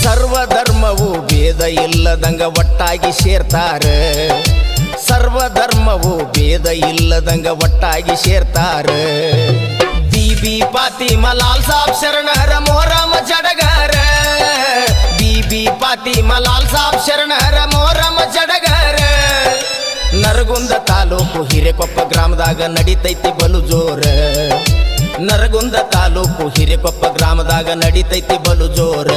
ಸರ್ವಧರ್ಮವು ಭೇದ ಇಲ್ಲದಂಗ ಒಟ್ಟಾಗಿ ಸೇರ್ತಾರ ಸರ್ವಧರ್ಮವು ಭೇದ ಇಲ್ಲದಂಗ ಒಟ್ಟಾಗಿ ಸೇರ್ತಾರ ಬೀಬಿ ಫಾತಿಮಾ ಲಾಲ್ ಸಾಬ್ ಶರಣರ ಮೊಹರಂ ಜಡಗರ ಬೀಬಿ ಫಾತಿಮಾ ಲಾಲ್ ಸಾಬ್ ಶರಣರ ಮೊಹರಂ ಜಡಗರ ನರಗುಂದ ತಾಲೂಕು ಹಿರೇಕೊಪ್ಪ ಗ್ರಾಮದಾಗ ನಡಿತೈತಿ ಬಲು ಜೋರ ನರಗುಂದ ತಾಲೂಕು ಹಿರೇಕೊಪ್ಪ ಗ್ರಾಮದಾಗ ನಡಿತೈತಿ ಬಲು ಜೋರ